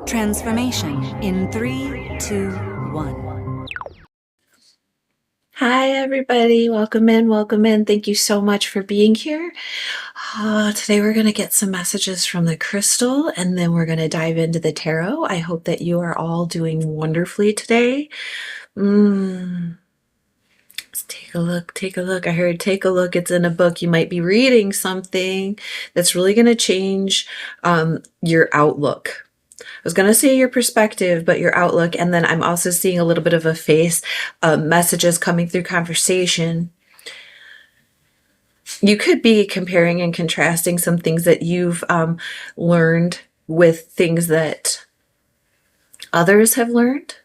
Transformation in 3, 2, 1. Hi, everybody. Welcome in. Welcome in. Thank you so much for being here. Today we're going to get some messages from the crystal and then we're going to dive into the tarot. I hope that you are all doing wonderfully today. Let's take a look. Take a look. I heard take a look. It's in a book. You might be reading something that's really going to change your outlook. I was going to say your perspective, but your outlook. And then I'm also seeing a little bit of a face, messages coming through conversation. You could be comparing and contrasting some things that you've learned with things that others have learned.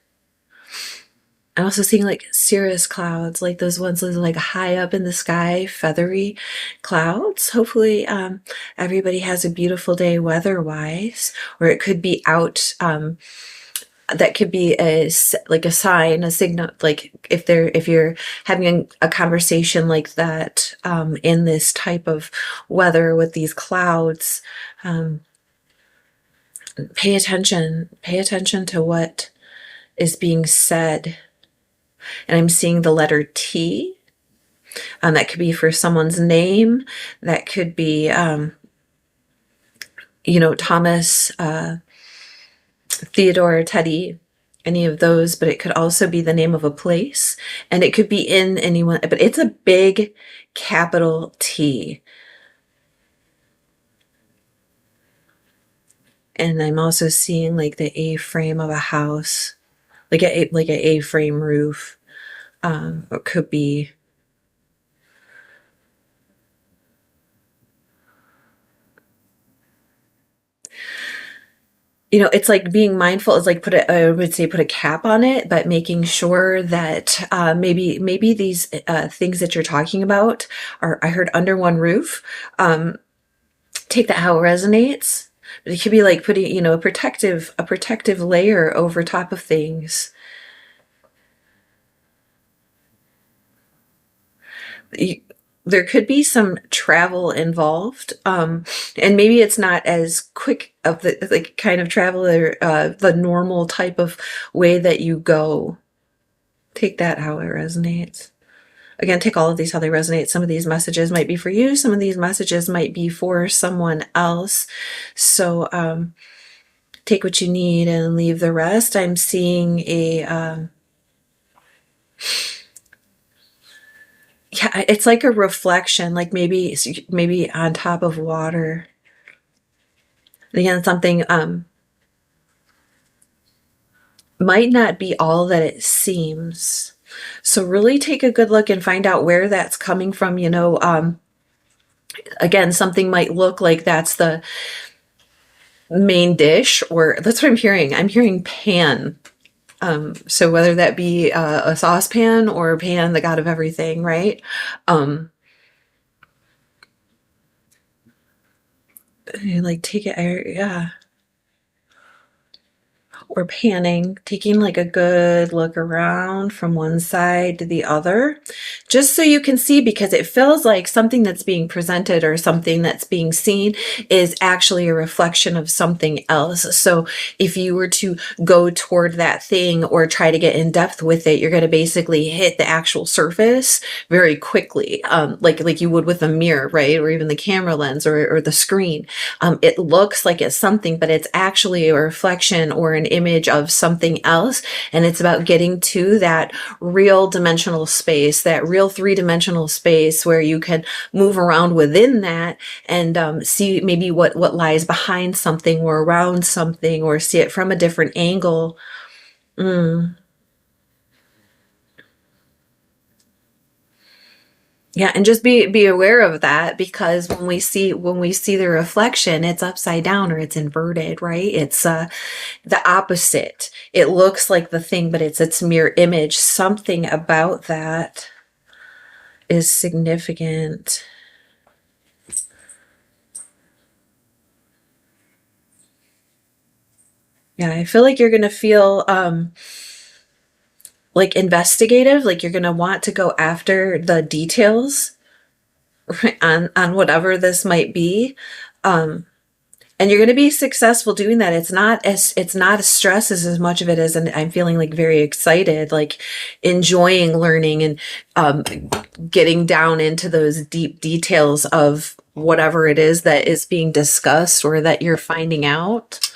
I'm also seeing like cirrus clouds, like those ones like high up in the sky, feathery clouds. Hopefully everybody has a beautiful day weather-wise, or it could be out. That could be like a sign, a signal, like if you're having a conversation like that in this type of weather with these clouds, pay attention to what is being said. And I'm seeing the letter T. That could be for someone's name. That could be, Thomas, Theodore, Teddy, any of those. But it could also be the name of a place. And it could be in anyone. But it's a big capital T. And I'm also seeing like the A-frame of a house. Like an A-frame roof. It could be it's like being mindful is like I would say put a cap on it, but making sure that maybe these things that you're talking about are, I heard, under one roof. Take that how it resonates. But it could be like putting, a protective layer over top of things. There could be some travel involved, and maybe it's not as quick of the like kind of travel or the normal type of way that you go. Take that how it resonates. Again, take all of these how they resonate. Some of these messages might be for you. Some of these messages might be for someone else. So take what you need and leave the rest. I'm seeing a yeah, it's like a reflection, like maybe on top of water. Again, something might not be all that it seems. So really take a good look and find out where that's coming from. Again, something might look like that's the main dish, or that's what I'm hearing. I'm hearing pan. So whether that be a saucepan or a pan, the god of everything, right? Like take it, yeah. Or panning, taking like a good look around from one side to the other, just so you can see, because it feels like something that's being presented or something that's being seen is actually a reflection of something else. So if you were to go toward that thing or try to get in depth with it, you're going to basically hit the actual surface very quickly, like you would with a mirror, right? Or even the camera lens or the screen. It looks like it's something, but it's actually a reflection or an image of something else. And it's about getting to that real dimensional space, that real three-dimensional space where you can move around within that and see maybe what lies behind something or around something, or see it from a different angle. Yeah, and just be aware of that, because when we see the reflection, it's upside down or it's inverted, right? It's the opposite. It looks like the thing, but it's its mirror image. Something about that is significant. Yeah, I feel like you're gonna feel like investigative, like you're going to want to go after the details, right, on whatever this might be. And you're going to be successful doing that. It's not a stress as much of it as, and I'm feeling like very excited, like enjoying learning and getting down into those deep details of whatever it is that is being discussed or that you're finding out.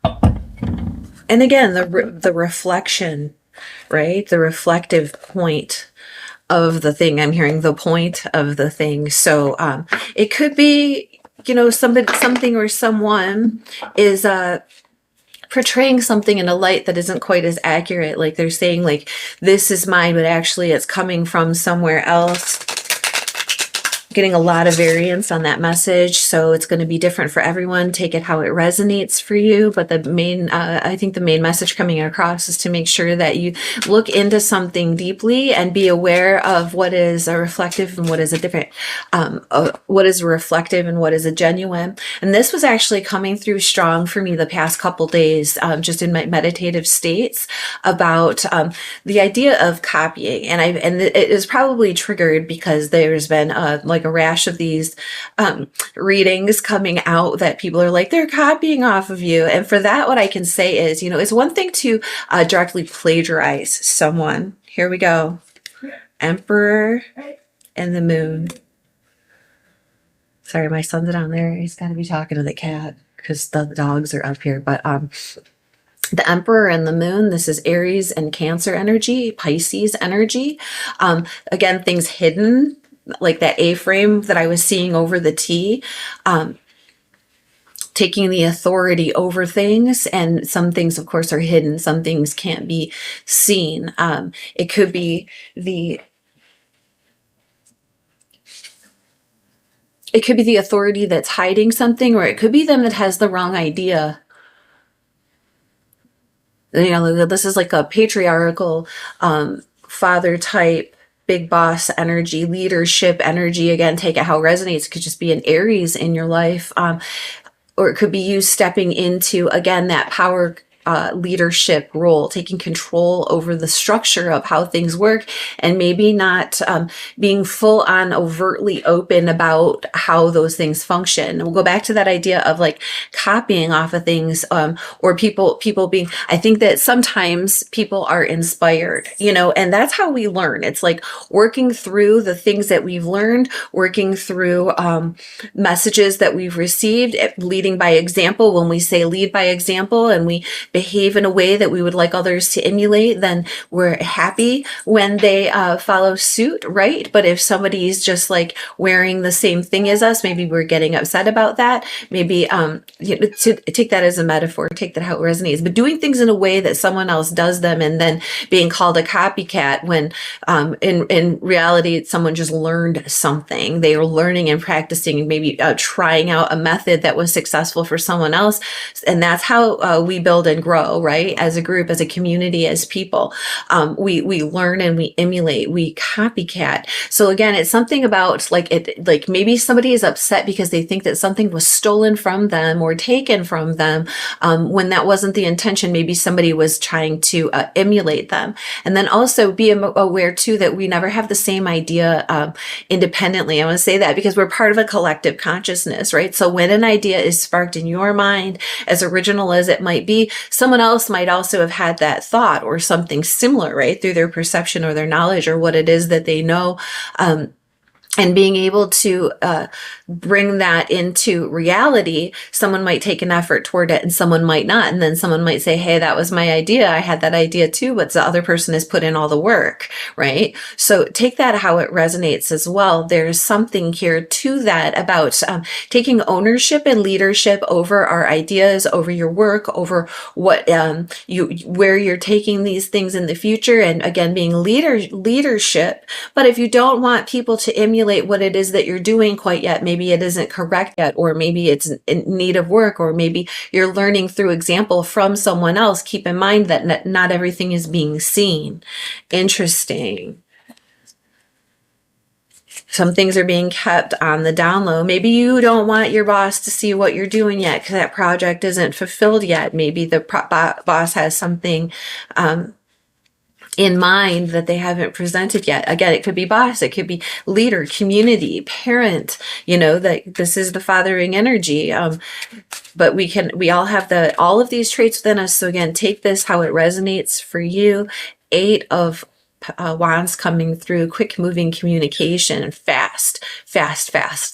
And again, the reflection, right? The reflective point of the thing. I'm hearing the point of the thing. So it could be, you know, something or someone is portraying something in a light that isn't quite as accurate. Like they're saying like, this is mine, but actually it's coming from somewhere else. Getting a lot of variance on that message, so it's going to be different for everyone. Take it how it resonates for you, but the main I think the main message coming across is to make sure that you look into something deeply and be aware of what is a reflective and what is a different what is reflective and what is a genuine. And this was actually coming through strong for me the past couple days, just in my meditative states, about the idea of copying. And it is probably triggered because there's been like a rash of these readings coming out that people are like, they're copying off of you. And for that, what I can say is, you know, it's one thing to directly plagiarize someone. Here we go. Emperor and the Moon. Sorry, my son's down there. He's got to be talking to the cat because the dogs are up here. But the Emperor and the Moon, this is Aries and Cancer energy, Pisces energy. Again, things hidden, like that A-frame that I was seeing over the T, taking the authority over things. And some things, of course, are hidden. Some things can't be seen. It could be the authority that's hiding something, or it could be them that has the wrong idea. You know, this is like a patriarchal father type, big boss energy, leadership energy. Again, take it how it resonates. It could just be an Aries in your life. Or it could be you stepping into, again, that power leadership role, taking control over the structure of how things work, and maybe not being full on overtly open about how those things function. We'll go back to that idea of like copying off of things, or people being, I think that sometimes people are inspired, you know, and that's how we learn. It's like working through the things that we've learned, working through messages that we've received, leading by example. When we say lead by example and we behave in a way that we would like others to emulate, then we're happy when they follow suit, right? But if somebody's just like wearing the same thing as us, maybe we're getting upset about that. Maybe to take that as a metaphor, take that how it resonates. But doing things in a way that someone else does them, and then being called a copycat when in reality someone just learned something. They were learning and practicing, maybe trying out a method that was successful for someone else, and that's how we build and grow, right? As a group, as a community, as people, we learn and we emulate, we copycat. So again, it's something about like maybe somebody is upset because they think that something was stolen from them or taken from them, when that wasn't the intention. Maybe somebody was trying to emulate them. And then also be aware too that we never have the same idea independently. I want to say that because we're part of a collective consciousness, right? So when an idea is sparked in your mind, as original as it might be, someone else might also have had that thought or something similar, right? Through their perception or their knowledge or what it is that they know. And being able to bring that into reality, someone might take an effort toward it and someone might not. And then someone might say, hey, that was my idea. I had that idea too, but the other person has put in all the work, right? So take that how it resonates as well. There's something here to that about taking ownership and leadership over our ideas, over your work, over what where you're taking these things in the future. And again, being leadership. But if you don't want people to emulate what it is that you're doing quite yet, maybe it isn't correct yet, or maybe it's in need of work, or maybe you're learning through example from someone else, keep in mind that not everything is being seen. Interesting. Some things are being kept on the down low. Maybe you don't want your boss to see what you're doing yet because that project isn't fulfilled yet. Maybe the boss has something in mind that they haven't presented yet. Again, it could be boss, it could be leader, community, parent, you know, that this is the fathering energy. But we all have all of these traits within us. So again, take this how it resonates for you. 8 of wands coming through, quick moving communication, fast,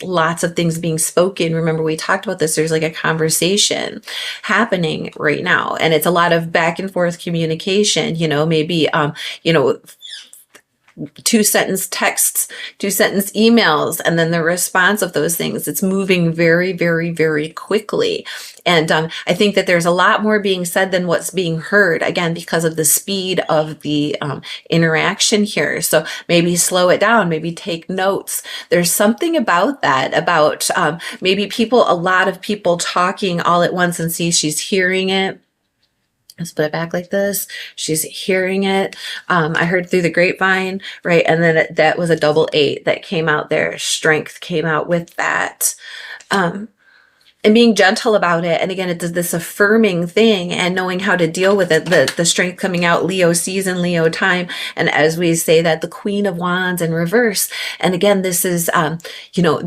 lots of things being spoken. Remember, we talked about this. There's like a conversation happening right now, and it's a lot of back and forth communication, you know, maybe, you know, 2-sentence texts, 2-sentence emails, and then the response of those things. It's moving very, very, very quickly. And I think that there's a lot more being said than what's being heard, again, because of the speed of the interaction here. So maybe slow it down, maybe take notes. There's something about that, about maybe a lot of people talking all at once, and see she's hearing it. Let's put it back like this. She's hearing it. I heard through the grapevine, right? And then that was a double 8 that came out there. Strength came out with that. And being gentle about it. And again, it does this affirming thing and knowing how to deal with it. The strength coming out, Leo season, Leo time. And as we say that, the Queen of Wands in reverse. And again, this is, you know,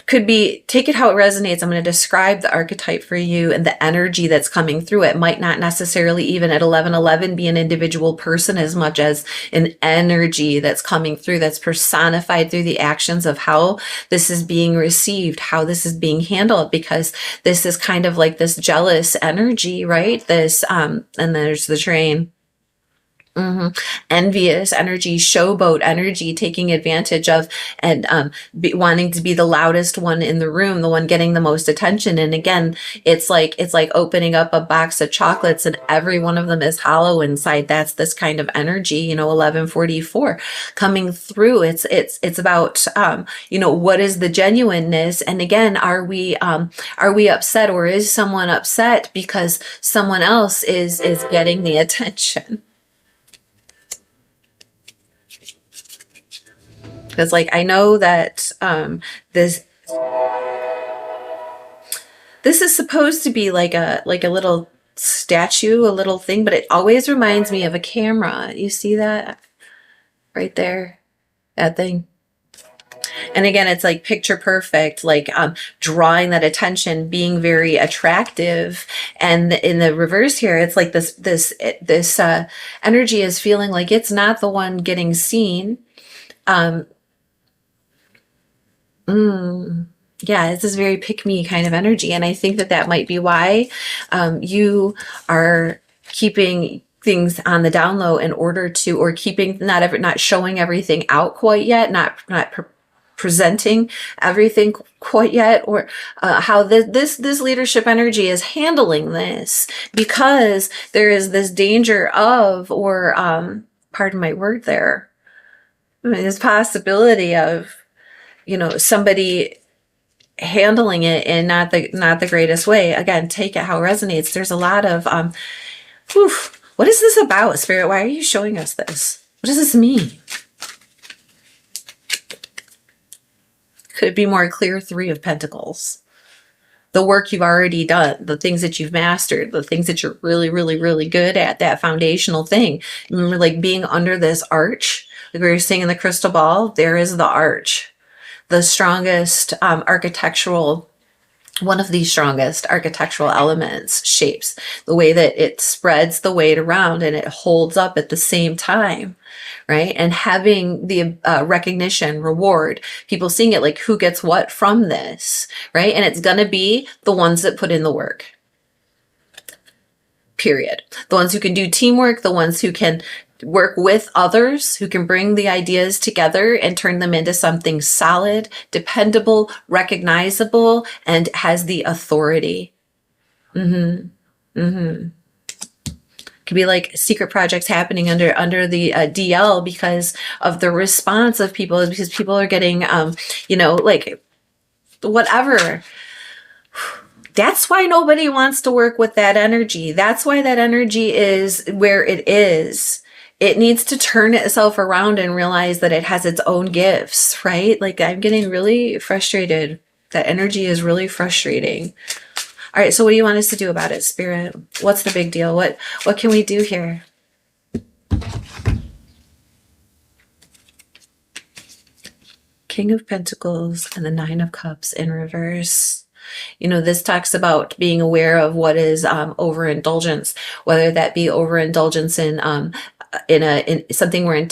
could be, take it how it resonates. I'm going to describe the archetype for you and the energy that's coming through. It might not necessarily even at 1111 be an individual person as much as an energy that's coming through, that's personified through the actions of how this is being received, how this is being handled, because this is kind of like this jealous energy, right? This, and there's the train. Envious energy, showboat energy, taking advantage of, and wanting to be the loudest one in the room, the one getting the most attention. And again, it's like opening up a box of chocolates and every one of them is hollow inside. That's this kind of energy, you know, 1144 coming through. It's about, you know, what is the genuineness? And again, are we upset, or is someone upset because someone else is getting the attention? Because like, I know that this is supposed to be like a little statue, a little thing, but it always reminds me of a camera. You see that right there? That thing. And again, it's like picture perfect, like drawing that attention, being very attractive. And in the reverse here, it's like this energy is feeling like it's not the one getting seen. Yeah, it's this very pick-me kind of energy. And I think that might be why you are keeping things on the down low in order to, or keeping, not showing everything out quite yet, not presenting everything quite yet, or how this leadership energy is handling this, because there is this danger of, or pardon my word there, this possibility of, you know, somebody handling it in not the greatest way. Again, take it how it resonates. There's a lot of what is this about, Spirit? Why are you showing us this? What does this mean? Could be more clear. 3 of Pentacles. The work you've already done, the things that you've mastered, the things that you're really, really, really good at, that foundational thing. Remember, like being under this arch, like we were saying in the crystal ball, there is the arch. The strongest one of the strongest architectural elements, shapes, the way that it spreads the weight around and it holds up at the same time, right? And having the recognition, reward, people seeing it, like who gets what from this, right? And it's gonna be the ones that put in the work. Period. The ones who can do teamwork, the ones who can work with others, who can bring the ideas together and turn them into something solid, dependable, recognizable, and has the authority. Could be like secret projects happening under the DL because of the response of people, because people are getting, you know, like whatever. That's why nobody wants to work with that energy. That's why that energy is where it is. It needs to turn itself around and realize that it has its own gifts, right? Like I'm getting really frustrated. That energy is really frustrating. All right, so what do you want us to do about it, Spirit? What's the big deal? What can we do here? King of Pentacles and the Nine of Cups in reverse. You know, this talks about being aware of what is overindulgence, whether that be overindulgence in something we're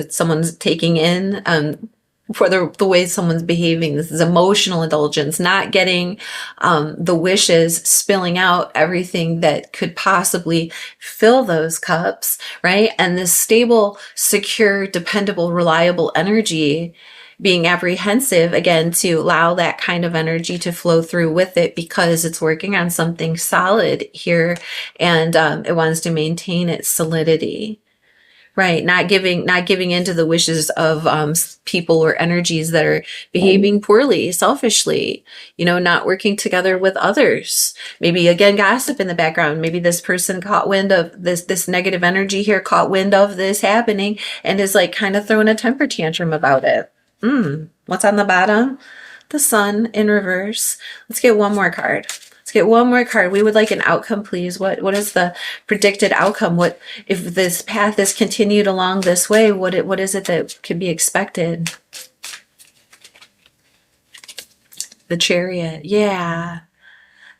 someone's taking in, for the way someone's behaving. This is emotional indulgence, not getting the wishes, spilling out everything that could possibly fill those cups, right? And this stable, secure, dependable, reliable energy, being apprehensive, again, to allow that kind of energy to flow through with it, because it's working on something solid here, and it wants to maintain its solidity. Right, not giving into the wishes of people or energies that are behaving poorly, selfishly, you know, not working together with others. Maybe, again, gossip in the background. Maybe this person caught wind of this negative energy here, caught wind of this happening, and is like kind of throwing a temper tantrum about it. What's on the bottom? The Sun in reverse. Let's get one more card. Get one more card. We would like an outcome, please. What is the predicted outcome? What if this path is continued along this way? What is it that can be expected? The Chariot. Yeah.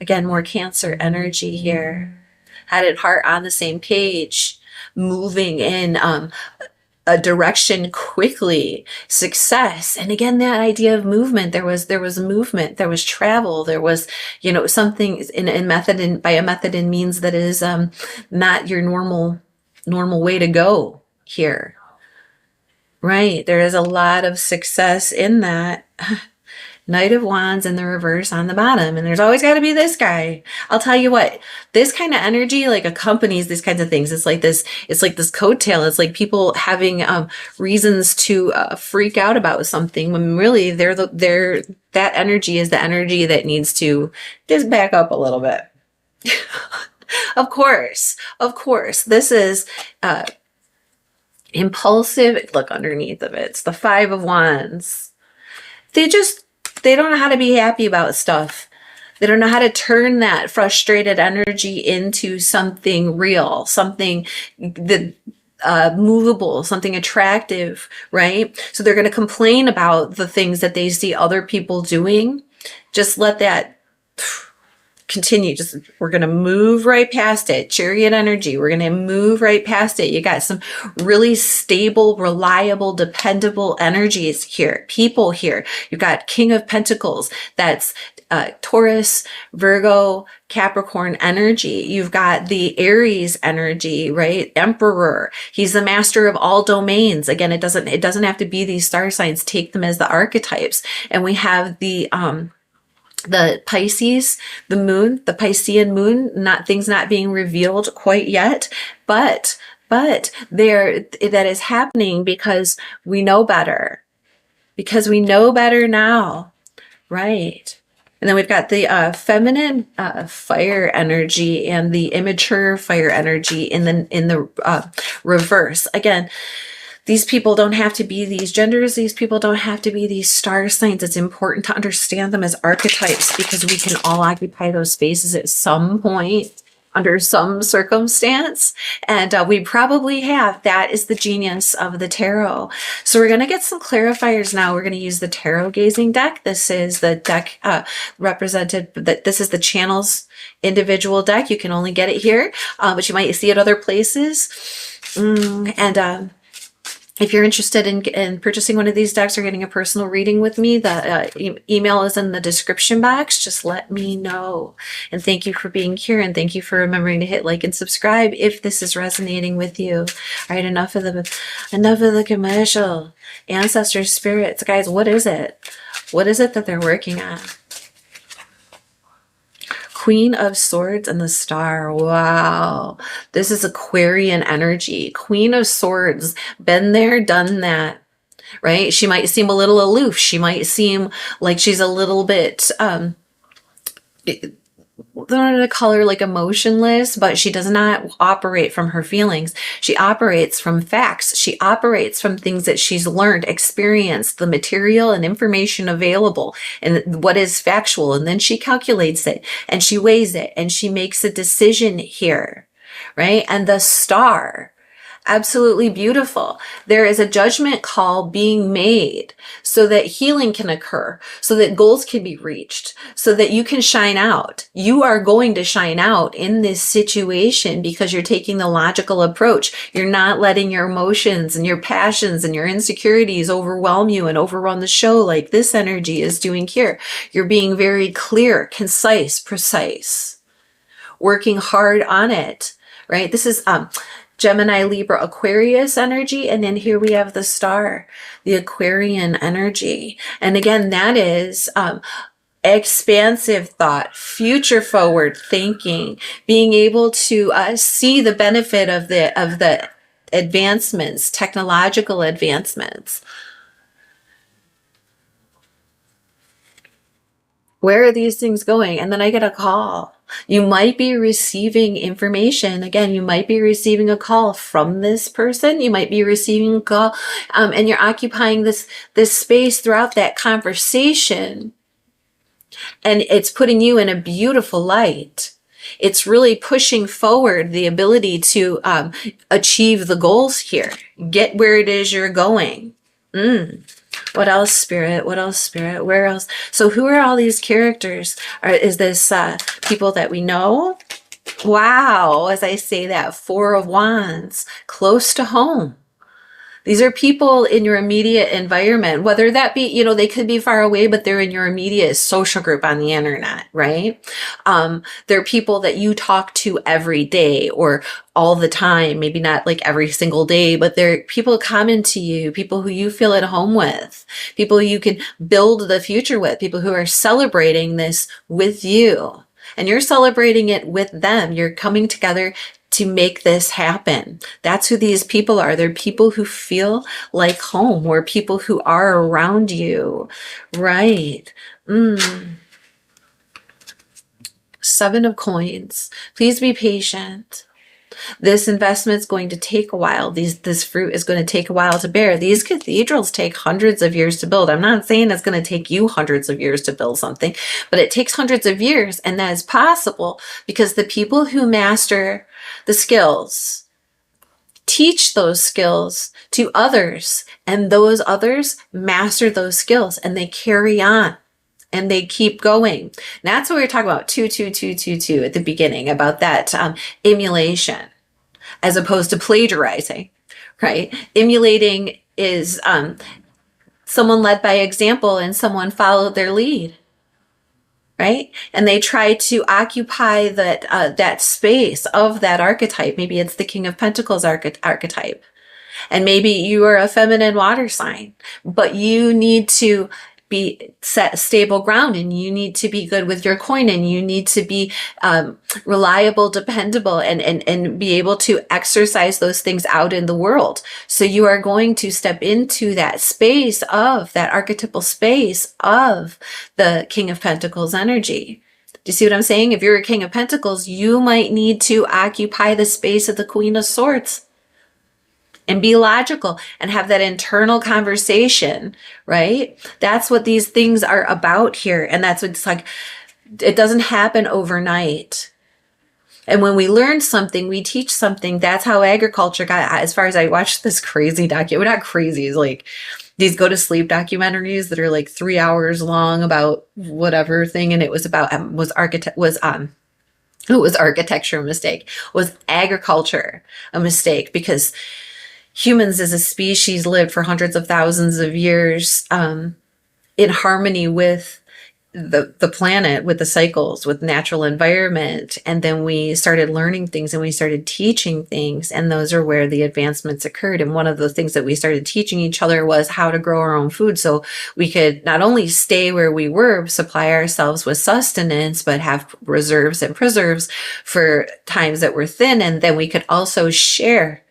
Again, more Cancer energy here. Head and heart on the same page, moving in a direction quickly, success. And again, that idea of movement, there was movement, there was travel, there was, you know, something in method, and by a method and means that is not your normal way to go here, right? There is a lot of success in that. Knight of Wands in the reverse on the bottom. And there's always got to be this guy. I'll tell you what, this kind of energy like accompanies these kinds of things. It's like this coattail. It's like people having reasons to freak out about something, when really that energy is the energy that needs to just back up a little bit. Of course. This is impulsive. Look underneath of it. It's the Five of Wands. They don't know how to be happy about stuff. They don't know how to turn that frustrated energy into something real, something that movable, something attractive, right? So they're going to complain about the things that they see other people doing. Just let that continue. We're going to move right past it. Chariot energy. We're going to move right past it. You got some really stable, reliable, dependable energies here. People here. You've got King of Pentacles. That's Taurus, Virgo, Capricorn energy. You've got the Aries energy, right? Emperor. He's the master of all domains. Again, it doesn't have to be these star signs. Take them as the archetypes. And we have the Pisces, the moon, the Piscean moon, things not being revealed quite yet, but that is happening because we know better, now, right? And then we've got the feminine fire energy and the immature fire energy in the reverse. Again, these people don't have to be these genders. These people don't have to be these star signs. It's important to understand them as archetypes, because we can all occupy those spaces at some point under some circumstance. And we probably have. That is the genius of the tarot. So we're going to get some clarifiers now. We're going to use the TarotGazing deck. This is the deck this is the channel's individual deck. You can only get it here, but you might see it other places. If you're interested in purchasing one of these decks or getting a personal reading with me, the email is in the description box. Just let me know. And thank you for being here, and thank you for remembering to hit like and subscribe if this is resonating with you. All right, enough of the commercial. Ancestor spirits, guys, what is it? What is it that they're working on? Queen of Swords and the Star. Wow. This is Aquarian energy. Queen of Swords. Been there, done that. Right? She might seem a little aloof. She might seem like she's a little bit, I don't know to call her like emotionless, but she does not operate from her feelings. She operates from facts. She operates from things that she's learned, experienced, the material and information available, and what is factual. And then she calculates it, and she weighs it, and she makes a decision here, right? And the Star, absolutely beautiful. There is a judgment call being made so that healing can occur, so that goals can be reached, so that you can shine out. You are going to shine out in this situation because you're taking the logical approach. You're not letting your emotions and your passions and your insecurities overwhelm you and overrun the show like this energy is doing here. You're being very clear, concise, precise, working hard on it, right? This is Gemini, Libra, Aquarius energy. And then here we have the star, the Aquarian energy. And again, that is expansive thought, future forward thinking, being able to see the benefit of the advancements, technological advancements. Where are these things going? And then I get a call. You might be receiving information. Again, you might be receiving a call from this person. You might be receiving a call, and you're occupying this space throughout that conversation. And it's putting you in a beautiful light. It's really pushing forward the ability to achieve the goals here. Get where it is you're going. What else, Spirit? What else, Spirit? Where else? So who are all these characters? Is this people that we know? Wow, as I say that, Four of Wands, close to home. These are people in your immediate environment, whether that be, you know, they could be far away, but they're in your immediate social group on the internet, right? They're people that you talk to every day or all the time, maybe not like every single day, but they're people common to you, people who you feel at home with, people you can build the future with, people who are celebrating this with you. And you're celebrating it with them. You're coming together to make this happen. That's who these people are. They're people who feel like home, or people who are around you, right? Seven of Coins. Please be patient. This investment's going to take a while. This fruit is going to take a while to bear. These cathedrals take hundreds of years to build. I'm not saying it's going to take you hundreds of years to build something, but it takes hundreds of years. And that is possible because the people who master the skills teach those skills to others, and those others master those skills and they carry on. And they keep going. And that's what we were talking about, 2 at the beginning, about that emulation as opposed to plagiarizing, right? Emulating is someone led by example and someone followed their lead, right? And they try to occupy that space of that archetype. Maybe it's the King of Pentacles archetype. And maybe you are a feminine water sign, but you need to be set stable ground, and you need to be good with your coin, and you need to be reliable, dependable, and be able to exercise those things out in the world. So you are going to step into that space of that archetypal space of the King of Pentacles energy. Do you see what I'm saying? If you're a King of Pentacles, you might need to occupy the space of the Queen of Swords and be logical and have that internal conversation, right? That's what these things are about here. And that's what it's like. It doesn't happen overnight. And when we learn something, we teach something. That's how agriculture got, as far as I watched this crazy documentary, not crazy, it's like these go to sleep documentaries that are like 3 hours long about whatever thing. And it was about, was architecture a mistake? Was agriculture a mistake? Because humans as a species lived for hundreds of thousands of years in harmony with the planet, with the cycles, with natural environment. And then we started learning things and we started teaching things. And those are where the advancements occurred. And one of the things that we started teaching each other was how to grow our own food. So we could not only stay where we were, supply ourselves with sustenance, but have reserves and preserves for times that we're thin. And then we could also share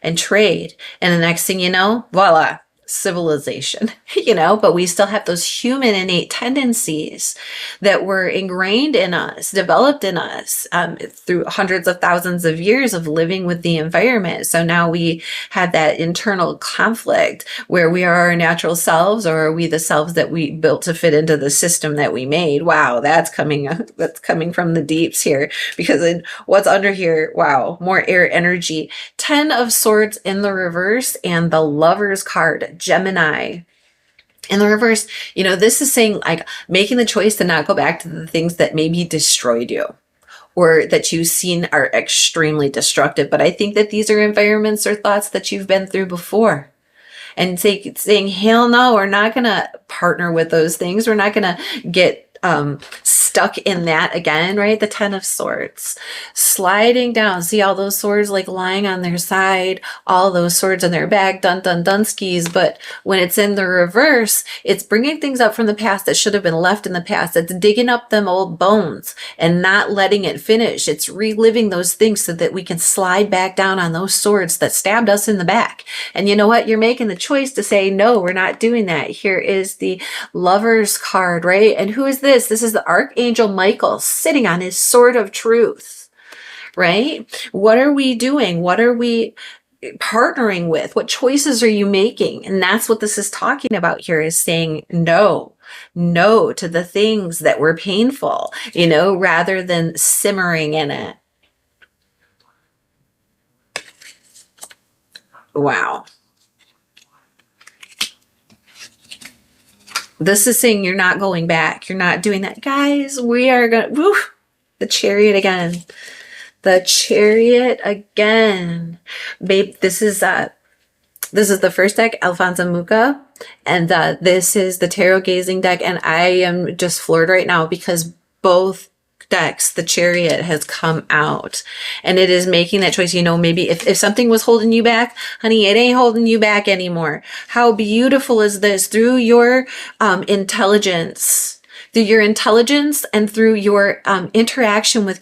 and trade. And the next thing you know, voila, civilization, you know, but we still have those human innate tendencies that were ingrained in us, developed in us through hundreds of thousands of years of living with the environment. So now we have that internal conflict where we are our natural selves, or are we the selves that we built to fit into the system that we made? Wow, that's coming from the deeps here, because what's under here? Wow, more air energy. 10 of Swords in the reverse, and the Lover's card, Gemini. In the reverse, you know, this is saying like making the choice to not go back to the things that maybe destroyed you or that you've seen are extremely destructive. But I think that these are environments or thoughts that you've been through before. And saying, hell no, we're not going to partner with those things. We're not going to get stuck in that again, right? The 10 of Swords sliding down. See all those swords like lying on their side, all those swords in their bag, dun skis. But when it's in the reverse, it's bringing things up from the past that should have been left in the past. It's digging up them old bones and not letting it finish. It's reliving those things so that we can slide back down on those swords that stabbed us in the back. And you know what? You're making the choice to say, no, we're not doing that. Here is the Lover's card, right? And who is this? This is the Archangel Michael sitting on his sword of truth, right? What are we doing? What are we partnering with? What choices are you making? And that's what this is talking about here, is saying no to the things that were painful, you know, rather than simmering in it. Wow. This is saying you're not going back. You're not doing that. Guys, we are going to, the Chariot again. The Chariot again. Babe, this is the first deck, Alfonso Mucha. And this is the TarotGazing deck. And I am just floored right now because both decks, the Chariot has come out, and it is making that choice. You know, maybe if something was holding you back, honey, it ain't holding you back anymore. How beautiful is this? Through your intelligence, and through your interaction with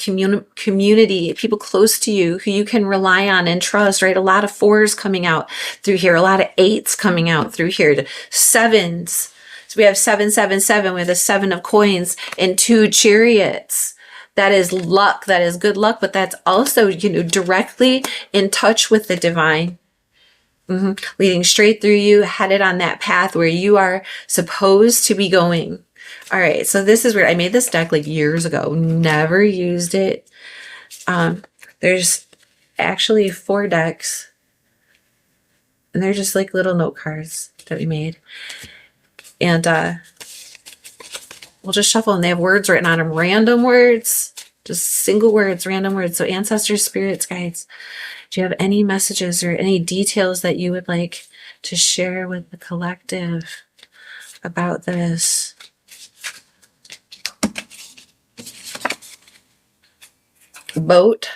community, people close to you who you can rely on and trust, right? A lot of 4s coming out through here, a lot of 8s coming out through here, 7s. So we have 777 with a 7 of coins and 2 chariots. That is luck. That is good luck. But that's also, you know, directly in touch with the divine. Leading straight through you, headed on that path where you are supposed to be going. All right. So this is where I made this deck like years ago. Never used it. There's actually 4 decks. And they're just like little note cards that we made. And we'll just shuffle, and they have words written on them, random words, just single words, random words. So ancestors, spirits, guides, do you have any messages or any details that you would like to share with the collective about this? Boat.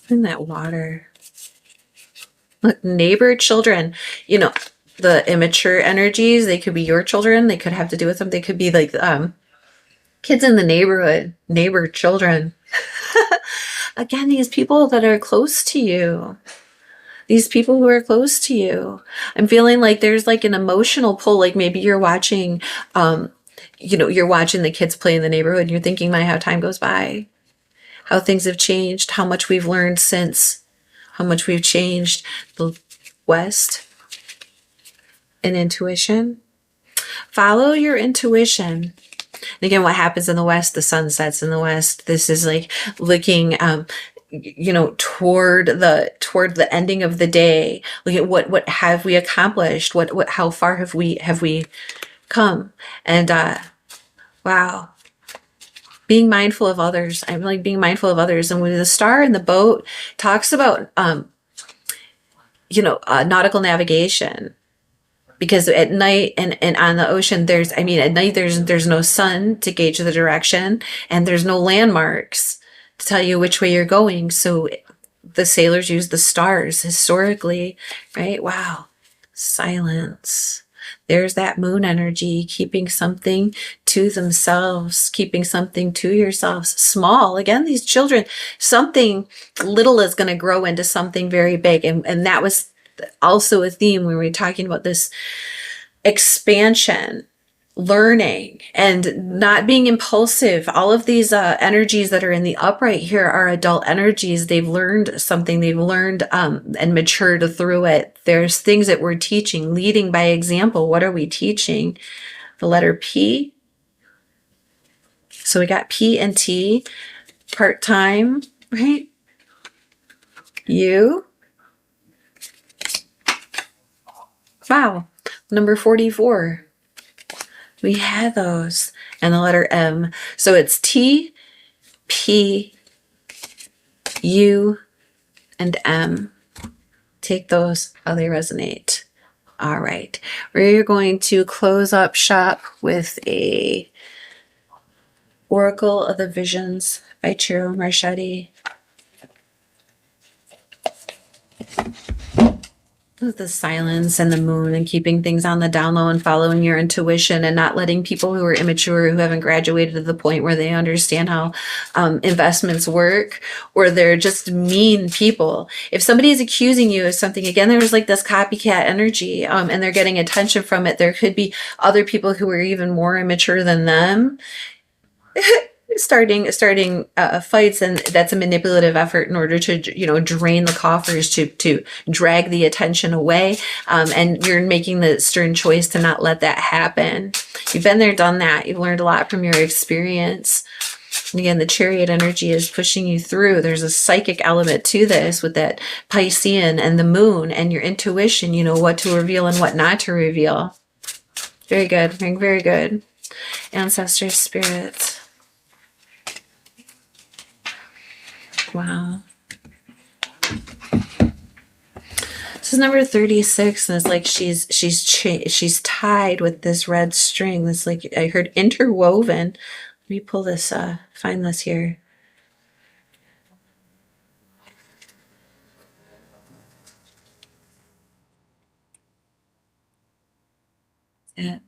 In that water. Look, neighbor, children, you know, the immature energies, they could be your children. They could have to do with them. They could be like kids in the neighborhood, neighbor, children. Again, these people that are close to you. These people who are close to you. I'm feeling like there's like an emotional pull. Like maybe you're watching, you know, you're watching the kids play in the neighborhood and you're thinking, my, how time goes by. How things have changed. How much we've learned since. How much we've changed. The West. And intuition. Follow your intuition. And again, what happens in the West? The sun sets in the West. This is like looking, you know, toward the ending of the day. Look at what have we accomplished? How far have we come? And wow, being mindful of others. I'm like being mindful of others. And when the star in the boat talks about, you know, nautical navigation. Because at night and on the ocean, at night there's no sun to gauge the direction, and there's no landmarks to tell you which way you're going. So the sailors use the stars historically, right? Wow. Silence. There's that moon energy, keeping something to themselves, keeping something to yourselves. Small. Again, these children, something little is going to grow into something very big. And that was also a theme when we're talking about this expansion, learning, and not being impulsive. All of these energies that are in the upright here are adult energies. They've learned something. They've learned and matured through it. There's things that we're teaching, leading by example. What are we teaching? The letter P. So we got P and T, part-time, right? U. Wow. Number 44. We had those. And the letter M. So it's T, P, U, and M. Take those how they resonate. All right. We're going to close up shop with a Oracle of the Visions by Chiro Marchetti. The silence and the moon and keeping things on the down low and following your intuition and not letting people who are immature, who haven't graduated to the point where they understand how investments work, or they're just mean people. If somebody is accusing you of something, again, there's like this copycat energy and they're getting attention from it. There could be other people who are even more immature than them starting fights, and that's a manipulative effort in order to drain the coffers, to drag the attention away, and you're making the stern choice to not let that happen. You've been there, done that. You've learned a lot from your experience. And again, the Chariot energy is pushing you through. There's a psychic element to this with that Piscean and the moon and your intuition, what to reveal and what not to reveal. Very good. Very good. Ancestor spirits. Wow. This is number 36, and it's like she's tied with this red string. This, like, I heard interwoven. Let me pull this, find this here. Yeah.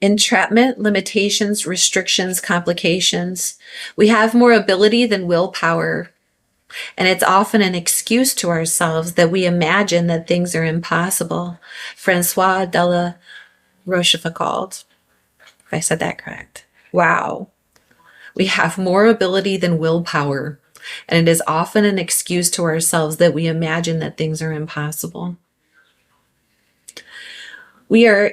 Entrapment, limitations, restrictions, complications. We have more ability than willpower. And it's often an excuse to ourselves that we imagine that things are impossible. Francois de la Rochefoucauld, if I said that correct. Wow. We have more ability than willpower. And it is often an excuse to ourselves that we imagine that things are impossible. We are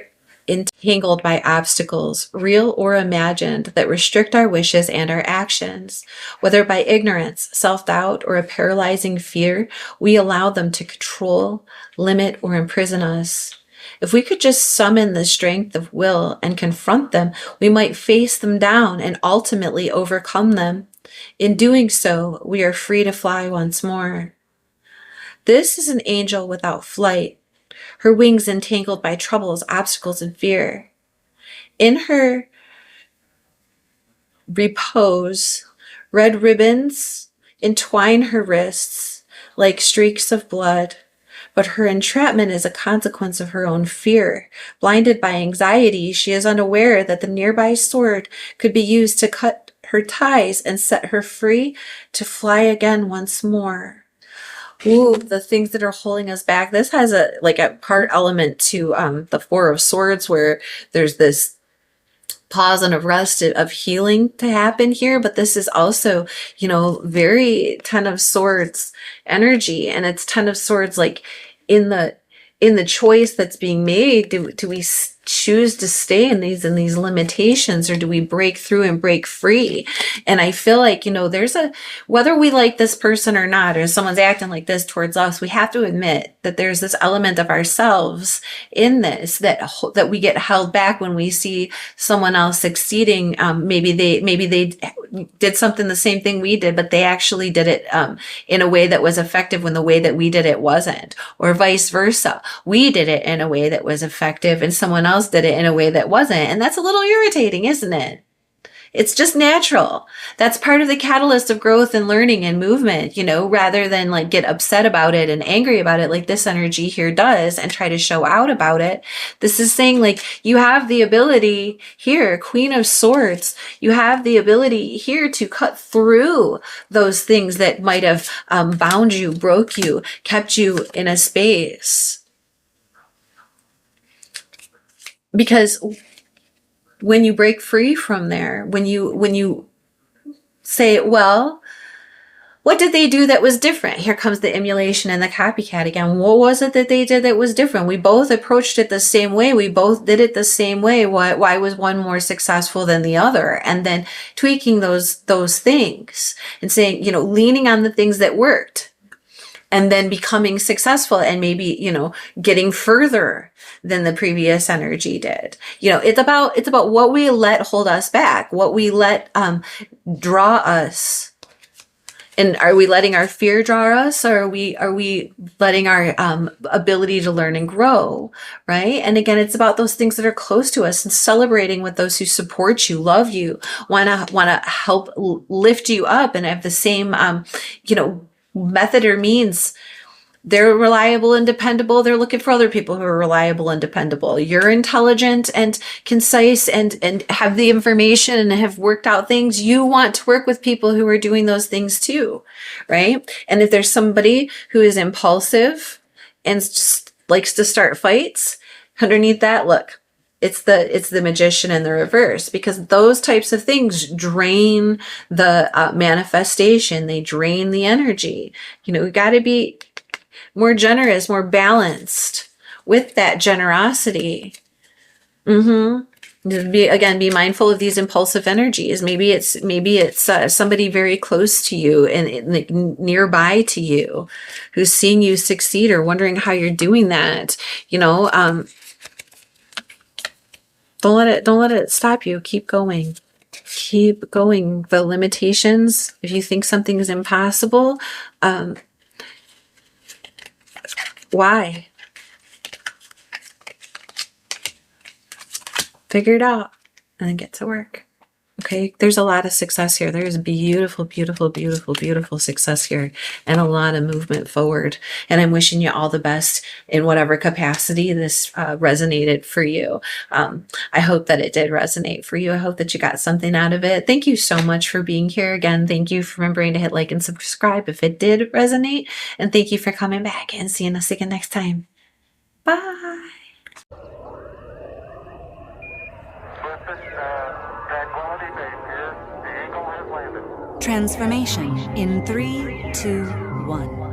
entangled by obstacles, real or imagined, that restrict our wishes and our actions. Whether by ignorance, self-doubt, or a paralyzing fear, we allow them to control, limit, or imprison us. If we could just summon the strength of will and confront them, we might face them down and ultimately overcome them. In doing so, we are free to fly once more. This is an angel without flight, her wings entangled by troubles, obstacles, and fear. In her repose, red ribbons entwine her wrists like streaks of blood, but her entrapment is a consequence of her own fear. Blinded by anxiety, she is unaware that the nearby sword could be used to cut her ties and set her free to fly again once more. Ooh, the things that are holding us back. This has a part element to the Four of Swords, where there's this pause and a rest of healing to happen here. But this is also, very Ten of Swords energy, and it's Ten of Swords like in the choice that's being made. Do we choose to stay in these limitations, or do we break through and break free? And I feel like, there's whether we like this person or not, or someone's acting like this towards us, we have to admit that there's this element of ourselves in this, that we get held back when we see someone else succeeding. Maybe they did something the same thing we did, but they actually did it in a way that was effective when the way that we did it wasn't, or vice versa. We did it in a way that was effective and someone else did it in a way that wasn't. And that's a little irritating, isn't it? It's just natural. That's part of the catalyst of growth and learning and movement, rather than like get upset about it and angry about it like this energy here does and try to show out about it. This is saying like you have the ability here, Queen of Swords, you have the ability here to cut through those things that might have bound you, broke you, kept you in a space. Because when you break free from there, when you say, well, what did they do that was different? Here comes the emulation and the copycat again. What was it that they did that was different? We both approached it the same way. We both did it the same way. Why was one more successful than the other? And then tweaking those things and saying, leaning on the things that worked and then becoming successful and maybe, getting further than the previous energy did. It's about what we let hold us back, what we let draw us. And are we letting our fear draw us, or are we letting our ability to learn and grow, right? And again, it's about those things that are close to us and celebrating with those who support you, love you, wanna help lift you up, and have the same method or means. They're reliable and dependable. They're looking for other people who are reliable and dependable. You're intelligent and concise and have the information and have worked out things. You want to work with people who are doing those things too, right? And if there's somebody who is impulsive and just likes to start fights, underneath that, look, it's the Magician in the reverse, because those types of things drain the manifestation. They drain the energy. We got to be more generous, more balanced with that generosity. Be mindful of these impulsive energies. Maybe it's somebody very close to you and like nearby to you who's seeing you succeed or wondering how you're doing that. Don't let it stop you. Keep going. Keep going. The limitations, if you think something is impossible, why? Figure it out and then get to work. Okay, there's a lot of success here. There's beautiful, beautiful, beautiful, beautiful success here and a lot of movement forward. And I'm wishing you all the best in whatever capacity this resonated for you. I hope that it did resonate for you. I hope that you got something out of it. Thank you so much for being here. Again, thank you for remembering to hit like and subscribe if it did resonate. And thank you for coming back and seeing us again next time. Bye. Transformation in 3, 2, 1.